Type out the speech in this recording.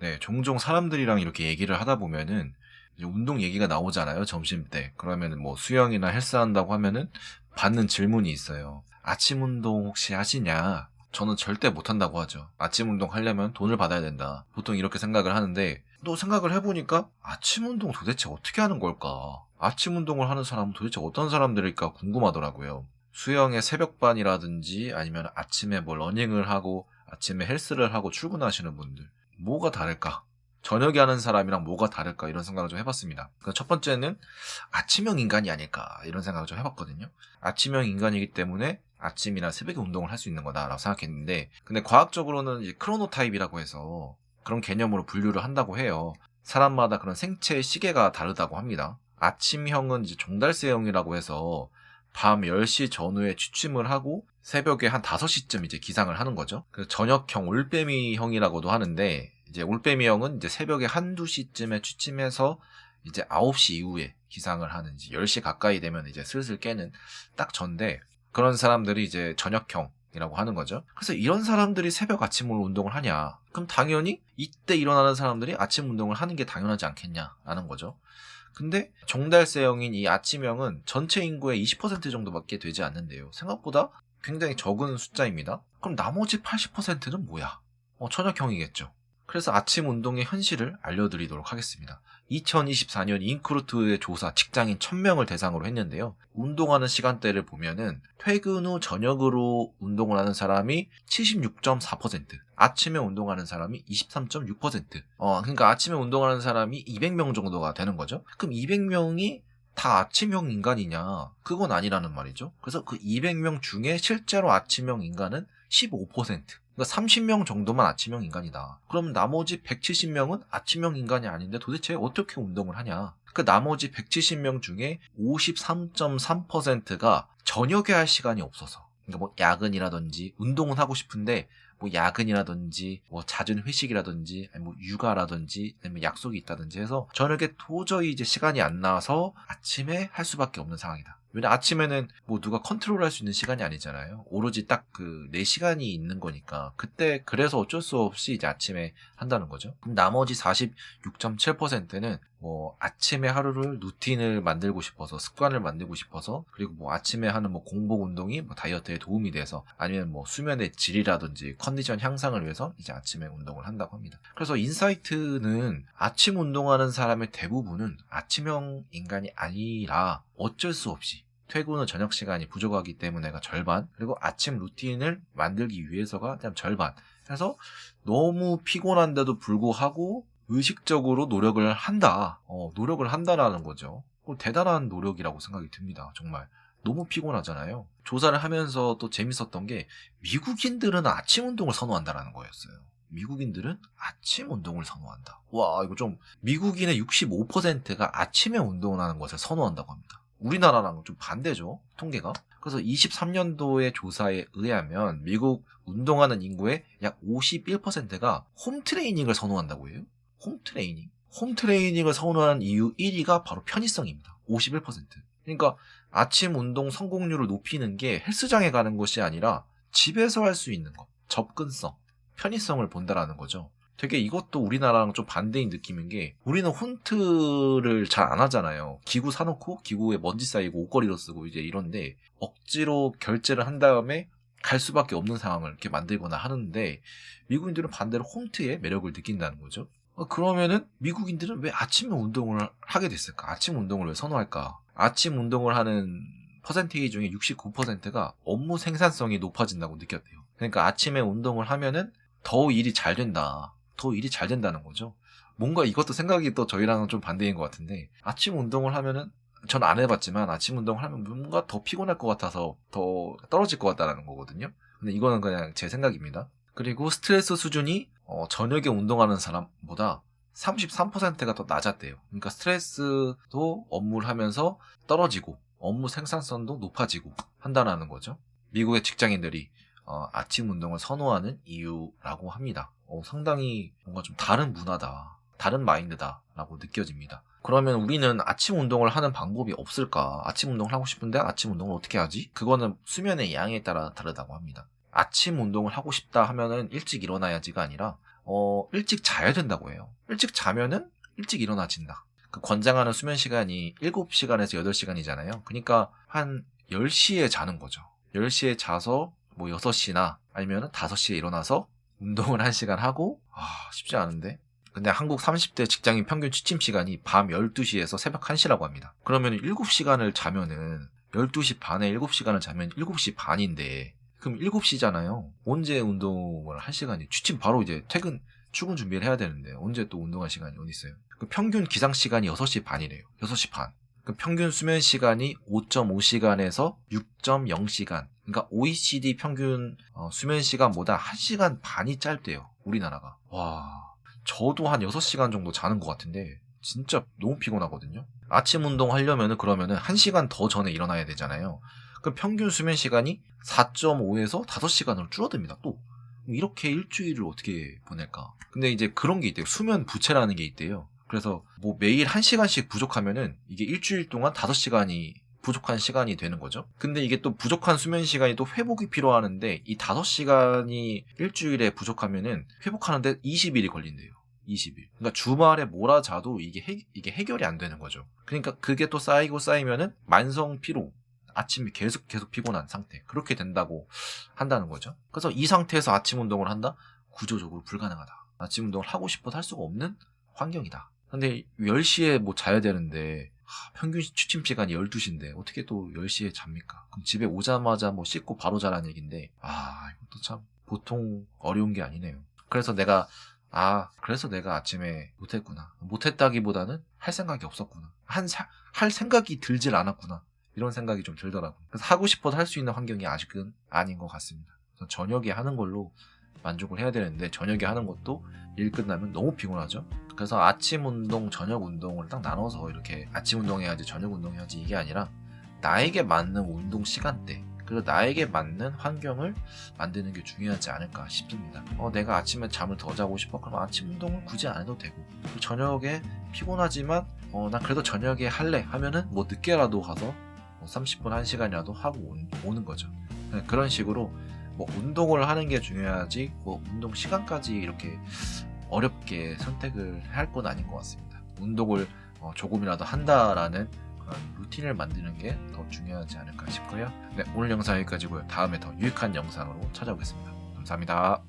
네, 종종 사람들이랑 이렇게 얘기를 하다 보면은 이제 운동 얘기가 나오잖아요, 점심때. 그러면은 뭐 수영이나 헬스 한다고 하면은 받는 질문이 있어요. 아침 운동 혹시 하시냐? 저는 절대 못 한다고 하죠. 아침 운동 하려면 돈을 받아야 된다. 보통 이렇게 생각을 하는데 또 생각을 해보니까 아침 운동 도대체 어떻게 하는 걸까? 아침 운동을 하는 사람은 도대체 어떤 사람들일까 궁금하더라고요. 수영의 새벽반이라든지 아니면 아침에 뭐 러닝을 하고 아침에 헬스를 하고 출근하시는 분들. 뭐가 다를까? 저녁에 하는 사람이랑 뭐가 다를까? 이런 생각을 좀 해봤습니다. 그러니까 첫 번째는 아침형 인간이 아닐까? 이런 생각을 좀 해봤거든요. 아침형 인간이기 때문에 아침이나 새벽에 운동을 할 수 있는 거다라고 생각했는데, 근데 과학적으로는 이제 크로노타입이라고 해서 그런 개념으로 분류를 한다고 해요. 사람마다 그런 생체 시계가 다르다고 합니다. 아침형은 이제 종달새형이라고 해서 밤 10시 전후에 취침을 하고 새벽에 한 5시쯤 이제 기상을 하는 거죠. 그 저녁형 올빼미형이라고도 하는데 이제 올빼미형은 이제 새벽에 1~2시쯤에 취침해서 이제 9시 이후에 기상을 하는 이제 10시 가까이 되면 이제 슬슬 깨는 딱 전데 그런 사람들이 이제 저녁형이라고 하는 거죠. 그래서 이런 사람들이 새벽 아침으로 운동을 하냐? 그럼 당연히 이때 일어나는 사람들이 아침 운동을 하는 게 당연하지 않겠냐라는 거죠. 근데 종달새형인 이 아침형은 전체 인구의 20% 정도밖에 되지 않는데요. 생각보다 굉장히 적은 숫자입니다. 그럼 나머지 80%는 뭐야? 저녁형이겠죠. 그래서 아침 운동의 현실을 알려드리도록 하겠습니다. 2024년 인크루트의 조사 직장인 1000명을 대상으로 했는데요. 운동하는 시간대를 보면은 퇴근 후 저녁으로 운동을 하는 사람이 76.4%, 아침에 운동하는 사람이 23.6%. 그러니까 아침에 운동하는 사람이 200명 정도가 되는 거죠. 그럼 200명이 다 아침형 인간이냐? 그건 아니라는 말이죠. 그래서 그 200명 중에 실제로 아침형 인간은 15%. 그러니까 30명 정도만 아침형 인간이다. 그러면 나머지 170명은 아침형 인간이 아닌데 도대체 어떻게 운동을 하냐? 그 나머지 170명 중에 53.3%가 저녁에 할 시간이 없어서. 그러니까 뭐 야근이라든지 운동은 하고 싶은데 뭐 야근이라든지 뭐 잦은 회식이라든지 아니 뭐 육아라든지 아니면 약속이 있다든지 해서 저녁에 도저히 이제 시간이 안 나와서 아침에 할 수밖에 없는 상황이다. 왜냐 아침에는 뭐 누가 컨트롤할 수 있는 시간이 아니잖아요. 오로지 딱 그 내 시간이 있는 거니까 그때 그래서 어쩔 수 없이 이제 아침에 한다는 거죠. 그럼 나머지 46.7%는 뭐 아침에 하루를 루틴을 만들고 싶어서 습관을 만들고 싶어서 그리고 뭐 아침에 하는 뭐 공복 운동이 뭐 다이어트에 도움이 돼서 아니면 뭐 수면의 질이라든지 컨디션 향상을 위해서 이제 아침에 운동을 한다고 합니다. 그래서 인사이트는 아침 운동하는 사람의 대부분은 아침형 인간이 아니라 어쩔 수 없이 퇴근 후 저녁 시간이 부족하기 때문에가 절반, 그리고 아침 루틴을 만들기 위해서가 그냥 절반. 그래서 너무 피곤한데도 불구하고 의식적으로 노력을 한다. 노력을 한다라는 거죠. 대단한 노력이라고 생각이 듭니다. 정말. 너무 피곤하잖아요. 조사를 하면서 또 재밌었던 게 미국인들은 아침 운동을 선호한다라는 거였어요. 미국인들은 아침 운동을 선호한다. 와, 이거 좀 미국인의 65%가 아침에 운동을 하는 것을 선호한다고 합니다. 우리나라랑 좀 반대죠, 통계가. 그래서 23년도의 조사에 의하면 미국 운동하는 인구의 약 51%가 홈트레이닝을 선호한다고 해요. 홈트레이닝. 홈트레이닝을 선호하는 이유 1위가 바로 편의성입니다. 51%. 그러니까 아침 운동 성공률을 높이는 게 헬스장에 가는 것이 아니라 집에서 할 수 있는 것. 접근성, 편의성을 본다라는 거죠. 되게 이것도 우리나라랑 좀 반대인 느낌인 게 우리는 홈트를 잘 안 하잖아요. 기구 사놓고 기구에 먼지 쌓이고 옷걸이로 쓰고 이제 이런데 억지로 결제를 한 다음에 갈 수밖에 없는 상황을 이렇게 만들거나 하는데 미국인들은 반대로 홈트의 매력을 느낀다는 거죠. 그러면은 미국인들은 왜 아침에 운동을 하게 됐을까? 아침 운동을 왜 선호할까? 아침 운동을 하는 퍼센테이지 중에 69%가 업무 생산성이 높아진다고 느꼈대요. 그러니까 아침에 운동을 하면은 더 일이 잘 된다. 더 일이 잘 된다는 거죠. 뭔가 이것도 생각이 또 저희랑은 좀 반대인 것 같은데 아침 운동을 하면은 전 안 해봤지만 아침 운동을 하면 뭔가 더 피곤할 것 같아서 더 떨어질 것 같다는 거거든요. 근데 이거는 그냥 제 생각입니다. 그리고 스트레스 수준이 저녁에 운동하는 사람보다 33%가 더 낮았대요. 그러니까 스트레스도 업무를 하면서 떨어지고 업무 생산성도 높아지고 한다는 거죠. 미국의 직장인들이 아침 운동을 선호하는 이유라고 합니다. 상당히 뭔가 좀 다른 문화다, 다른 마인드다 라고 느껴집니다. 그러면 우리는 아침 운동을 하는 방법이 없을까? 아침 운동을 하고 싶은데 아침 운동을 어떻게 하지? 그거는 수면의 양에 따라 다르다고 합니다. 아침 운동을 하고 싶다 하면은 일찍 일어나야지가 아니라 일찍 자야 된다고 해요. 일찍 자면은 일찍 일어나진다. 그 권장하는 수면 시간이 7시간에서 8시간이잖아요. 그러니까 한 10시에 자는 거죠. 10시에 자서 뭐 6시나 아니면 5시에 일어나서 운동을 1시간 하고, 쉽지 않은데. 근데 한국 30대 직장인 평균 취침 시간이 밤 12시에서 새벽 1시라고 합니다. 그러면 7시간을 자면은 12시 반에 7시간을 자면 7시 반인데 그럼 7시잖아요. 언제 운동을 할 시간이, 취침 바로 이제 출근 준비를 해야 되는데 언제 또 운동할 시간이 어디 있어요. 그 평균 기상 시간이 6시 반이래요. 6시 반. 그 평균 수면 시간이 5.5시간에서 6.0시간. 그러니까 OECD 평균 수면 시간보다 1시간 반이 짧대요. 우리나라가. 와, 저도 한 6시간 정도 자는 것 같은데 진짜 너무 피곤하거든요. 아침 운동 하려면은 그러면은 1시간 더 전에 일어나야 되잖아요. 그 평균 수면 시간이 4.5에서 5시간으로 줄어듭니다. 또 이렇게 일주일을 어떻게 보낼까? 근데 이제 그런 게 있대요. 수면 부채라는 게 있대요. 그래서 뭐 매일 1시간씩 부족하면은 이게 일주일 동안 5시간이 부족한 시간이 되는 거죠. 근데 이게 또 부족한 수면 시간이 또 회복이 필요하는데 이 5시간이 일주일에 부족하면은 회복하는데 20일이 걸린대요. 20일. 그러니까 주말에 몰아자도 이게 해결이 안 되는 거죠. 그러니까 그게 또 쌓이면은 만성 피로, 아침에 계속 피곤한 상태, 그렇게 된다고 한다는 거죠. 그래서 이 상태에서 아침 운동을 한다? 구조적으로 불가능하다. 아침 운동을 하고 싶어도 할 수가 없는 환경이다. 근데 10시에 뭐 자야 되는데 평균 취침 시간이 12시인데 어떻게 또 10시에 잡니까? 그럼 집에 오자마자 뭐 씻고 바로 자라는 얘기인데 이것도 참 보통 어려운 게 아니네요. 그래서 내가 아침에 못했구나. 못했다기보다는 할 생각이 없었구나. 할 생각이 들질 않았구나. 이런 생각이 좀 들더라고요. 그래서 하고 싶어도 할 수 있는 환경이 아직은 아닌 것 같습니다. 그래서 저녁에 하는 걸로 만족을 해야 되는데 저녁에 하는 것도 일 끝나면 너무 피곤하죠. 그래서 아침 운동, 저녁 운동을 딱 나눠서 이렇게 아침 운동해야지 저녁 운동해야지 이게 아니라 나에게 맞는 운동 시간대, 그리고 나에게 맞는 환경을 만드는 게 중요하지 않을까 싶습니다. 내가 아침에 잠을 더 자고 싶어? 그럼 아침 운동을 굳이 안 해도 되고, 저녁에 피곤하지만 난 그래도 저녁에 할래 하면은 뭐 늦게라도 가서 30분 1시간이라도 하고 오는 거죠. 그런 식으로 뭐 운동을 하는 게 중요하지 뭐 운동 시간까지 이렇게 어렵게 선택을 할 건 아닌 것 같습니다. 운동을 조금이라도 한다라는 그런 루틴을 만드는 게 더 중요하지 않을까 싶고요. 네, 오늘 영상 여기까지고요. 다음에 더 유익한 영상으로 찾아오겠습니다. 감사합니다.